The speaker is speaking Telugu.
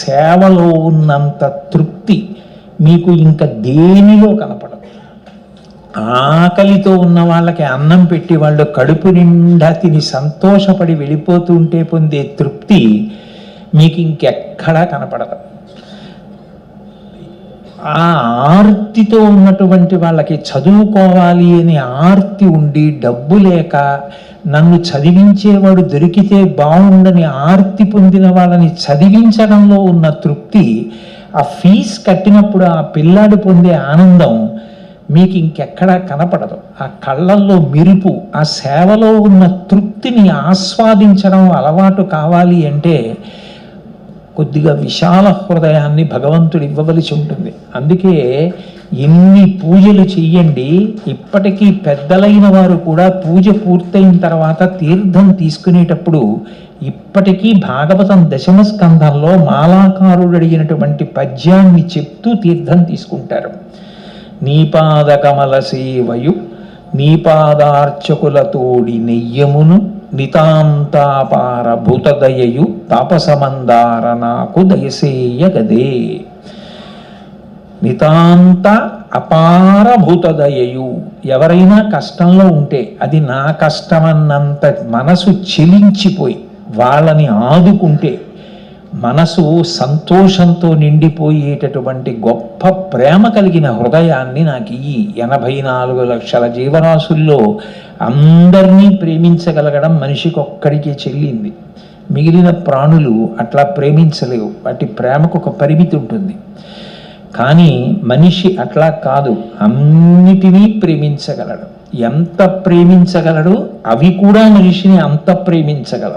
సేవలో ఉన్నంత తృప్తి మీకు ఇంకా దేనిలో కనపడదు. ఆకలితో ఉన్న వాళ్ళకి అన్నం పెట్టి వాళ్ళు కడుపు నిండా తిని సంతోషపడి వెళ్ళిపోతుంటే పొందే తృప్తి మీకు ఇంకెక్కడా కనపడదు. ఆ ఆర్తితో ఉన్నటువంటి వాళ్ళకి చదువుకోవాలి అని ఆర్తి ఉండి డబ్బు లేక నన్ను చదివించేవాడు దొరికితే బాగుండని ఆర్తి పొందిన వాళ్ళని చదివించడంలో ఉన్న తృప్తి, ఆ ఫీజు కట్టినప్పుడు ఆ పిల్లాడు పొందే ఆనందం మీకు ఇంకెక్కడా కనపడదు. ఆ కళ్ళల్లో మెరుపు, ఆ సేవలో ఉన్న తృప్తిని ఆస్వాదించడం అలవాటు కావాలి అంటే కొద్దిగా విశాల హృదయాన్ని భగవంతుడు ఇవ్వవలసి ఉంటుంది. అందుకే ఎన్ని పూజలు చెయ్యండి, ఇప్పటికీ పెద్దలైన వారు కూడా పూజ పూర్తయిన తర్వాత తీర్థం తీసుకునేటప్పుడు ఇప్పటికీ భాగవతం దశమ స్కంధంలో మాలాకారుడు అడిగినటువంటి పద్యాన్ని చెప్తూ తీర్థం తీసుకుంటారు. నీపాద కమల సేవయు నీపాదార్చకులతోడి నెయ్యమును నితాంతాపార భూతదయయు తాపసమందార నాకు దయసేయగదే. నితాంత అపార భూతదయయు, ఎవరైనా కష్టంలో ఉంటే అది నా కష్టమన్నంత మనసు చెలించిపోయి వాళ్ళని ఆదుకుంటే మనసు సంతోషంతో నిండిపోయేటటువంటి గొప్ప ప్రేమ కలిగిన హృదయాన్ని నాకు ఈ 84 లక్షల జీవరాశుల్లో అందరినీ ప్రేమించగలగడం మనిషికి ఒక్కడికే చెల్లింది. మిగిలిన ప్రాణులు అట్లా ప్రేమించలేవు, వాటి ప్రేమకు ఒక పరిమితి ఉంటుంది. కానీ మనిషి అట్లా కాదు, అన్నిటినీ ప్రేమించగలడు. ఎంత ప్రేమించగలడు, అవి కూడా మనిషిని అంత ప్రేమించగలవు.